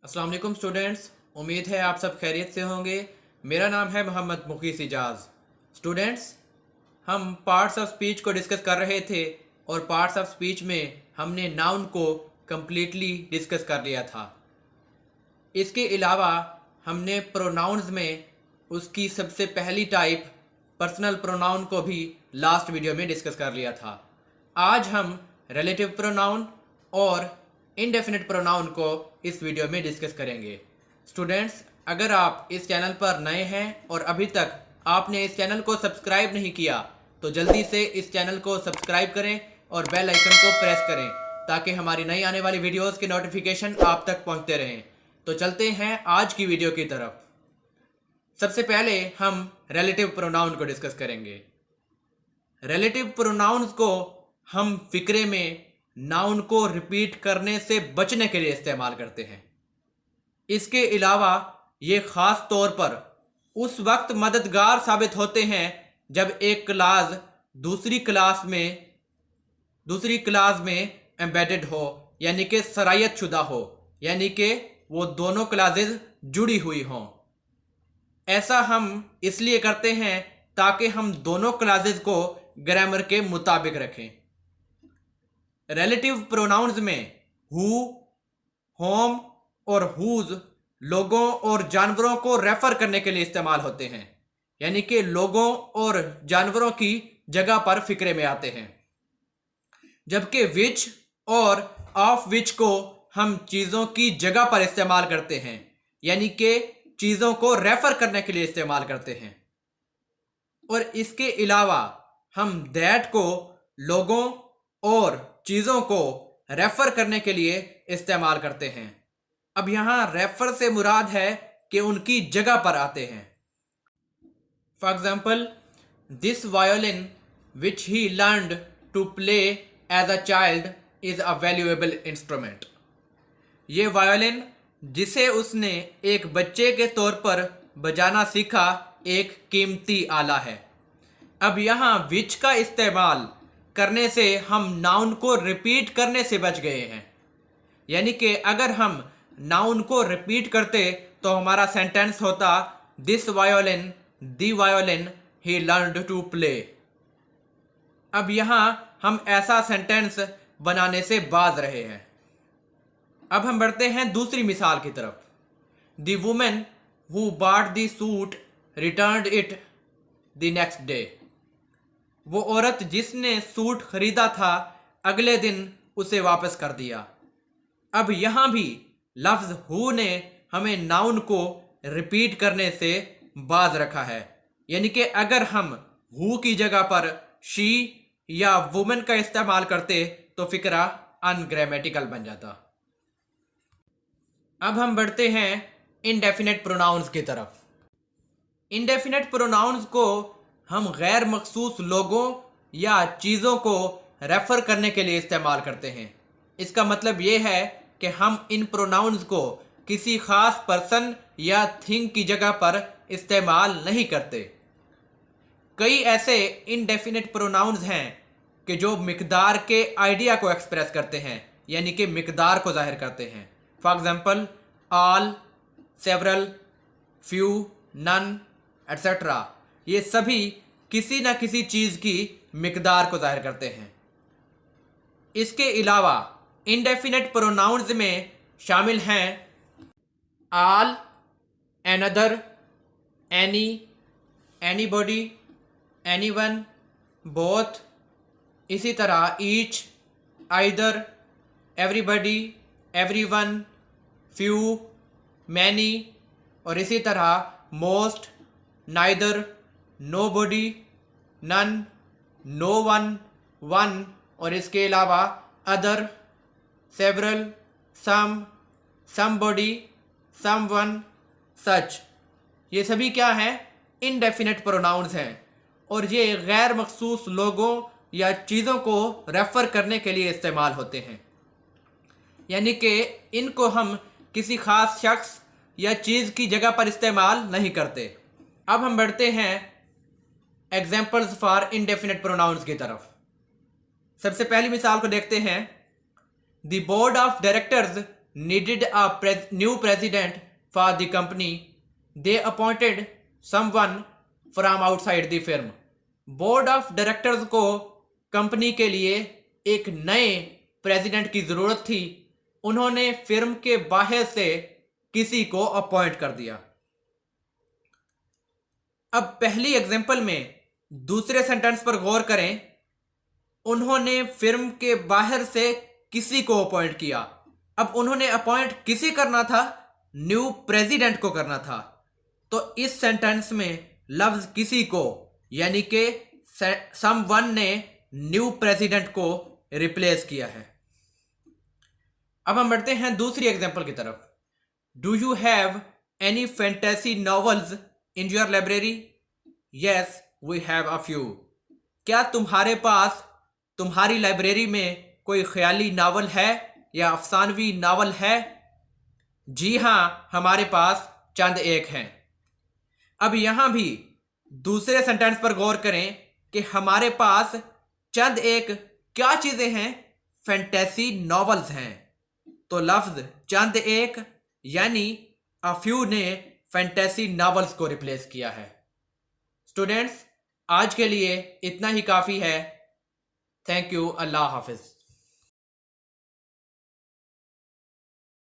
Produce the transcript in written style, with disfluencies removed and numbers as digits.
अस्सलाम वालेकुम स्टूडेंट्स, उम्मीद है आप सब खैरियत से होंगे। मेरा नाम है मोहम्मद मुखीस इजाज़। स्टूडेंट्स, हम पार्ट्स ऑफ स्पीच को डिस्कस कर रहे थे और पार्ट्स ऑफ स्पीच में हमने नाउन को कम्प्लीटली डिस्कस कर लिया था। इसके अलावा हमने प्रोनाउंस में उसकी सबसे पहली टाइप पर्सनल प्रोनाउन को भी लास्ट वीडियो में डिस्कस कर लिया था। आज हम रिलेटिव प्रोनाउन और इनडेफिनिट प्रोनाउन को इस वीडियो में डिस्कस करेंगे। स्टूडेंट्स, अगर आप इस चैनल पर नए हैं और अभी तक आपने इस चैनल को सब्सक्राइब नहीं किया तो जल्दी से इस चैनल को सब्सक्राइब करें और बेल आइकन को प्रेस करें ताकि हमारी नई आने वाली वीडियोस के नोटिफिकेशन आप तक पहुंचते रहें। तो चलते हैं आज की वीडियो की तरफ। सबसे पहले हम रिलेटिव प्रोनाउन को डिस्कस करेंगे। रिलेटिव प्रोनाउंस को हम फिक्रे में नाउन को रिपीट करने से बचने के लिए इस्तेमाल करते हैं। इसके अलावा ये ख़ास तौर पर उस वक्त मददगार साबित होते हैं जब एक क्लास दूसरी क्लास में एम्बेडेड हो, यानी कि सरायत शुदा हो, यानी कि वो दोनों क्लासेस जुड़ी हुई हों। ऐसा हम इसलिए करते हैं ताकि हम दोनों क्लासेस को ग्रामर के मुताबिक रखें। रिलेटिव प्रोनाउंस में हु, होम और हुज लोगों और जानवरों को रेफर करने के लिए इस्तेमाल होते हैं, यानी कि लोगों और जानवरों की जगह पर फिक्रे में आते हैं। जबकि विच और ऑफ विच को हम चीज़ों की जगह पर इस्तेमाल करते हैं, यानी कि चीज़ों को रेफर करने के लिए इस्तेमाल करते हैं। और इसके अलावा हम दैट को लोगों और चीज़ों को रेफर करने के लिए इस्तेमाल करते हैं। अब यहाँ रेफर से मुराद है कि उनकी जगह पर आते हैं। For example, this violin which he learned to play as a child is a valuable instrument. ये वायोलिन जिसे उसने एक बच्चे के तौर पर बजाना सीखा एक कीमती आला है। अब यहाँ विच का इस्तेमाल करने से हम नाउन को रिपीट करने से बच गए हैं, यानी कि अगर हम नाउन को रिपीट करते तो हमारा सेंटेंस होता this violin the violin he learned to play. अब यहाँ हम ऐसा सेंटेंस बनाने से बाज रहे हैं। अब हम बढ़ते हैं दूसरी मिसाल की तरफ। The women who bought the suit returned it the next day. वो औरत जिसने सूट खरीदा था अगले दिन उसे वापस कर दिया। अब यहाँ भी लफ्ज हु ने हमें नाउन को रिपीट करने से बाज रखा है, यानी कि अगर हम हु की जगह पर शी या वुमेन का इस्तेमाल करते तो फिक्रा अनग्रामेटिकल बन जाता। अब हम बढ़ते हैं इनडेफिनेट प्रोनाउंस की तरफ। इनडेफिनेट प्रोनाउंस को हम गैर मखसूस लोगों या चीज़ों को रेफर करने के लिए इस्तेमाल करते हैं। इसका मतलब ये है कि हम इन प्रोनाउंस को किसी ख़ास पर्सन या थिंग की जगह पर इस्तेमाल नहीं करते। कई ऐसे इनडेफिनेट प्रोनाउंस हैं कि जो मिकदार के आइडिया को एक्सप्रेस करते हैं, यानी कि मिकदार को जाहिर करते हैं। For example, all, several, few, none etcetera, ये सभी किसी न किसी चीज़ की मिकदार को जाहिर करते हैं। इसके अलावा इनडेफिनेट प्रोनाउंस में शामिल हैं all, another, any, anybody, anyone, both, इसी तरह each, either, everybody, everyone, few, many, और इसी तरह most, neither, nobody, none, no one, one, और इसके अलावा other, several, some, somebody, someone, such. ये सभी क्या हैं? इनडेफिनेट प्रोनाउंस हैं और ये गैर मखसूस लोगों या चीज़ों को रेफर करने के लिए इस्तेमाल होते हैं, यानी कि इनको हम किसी ख़ास शख्स या चीज़ की जगह पर इस्तेमाल नहीं करते। अब हम बढ़ते हैं एग्जाम्पल्स फॉर इनडेफिनेट प्रोनाउंस की तरफ। सबसे पहली मिसाल को देखते हैं। The board of directors needed a new president for the company, they appointed someone from outside the firm. Board of directors को कंपनी के लिए एक नए प्रेसिडेंट की ज़रूरत थी। उन्होंने फिर्म के बाहर से किसी को अपॉइंट कर दिया। अब पहली एग्जांपल में दूसरे सेंटेंस पर गौर करें। उन्होंने फिर्म के बाहर से किसी को अपॉइंट किया। अब उन्होंने अपॉइंट किसे करना था? न्यू प्रेसिडेंट को करना था। तो इस सेंटेंस में लफ्ज किसी को यानी कि समवन ने न्यू प्रेसिडेंट को रिप्लेस किया है। अब हम बढ़ते हैं दूसरी एग्जांपल की तरफ। Do you have any fantasy novels in your library? Yes we have a few. क्या तुम्हारे पास तुम्हारी लाइब्रेरी में कोई ख्याली नावल है या अफसानवी नावल है? जी हाँ, हमारे पास चंद एक हैं। अब यहां भी दूसरे सेंटेंस पर गौर करें कि हमारे पास चंद एक क्या चीजें हैं? फैंटेसी नॉवेल्स हैं। तो लफ्ज चंद एक यानी अ फ्यू ने फैंटेसी नॉवेल्स को रिप्लेस किया है। स्टूडेंट्स, आज के लिए इतना ही काफ़ी है। Thank you. अल्लाह हाफिज़।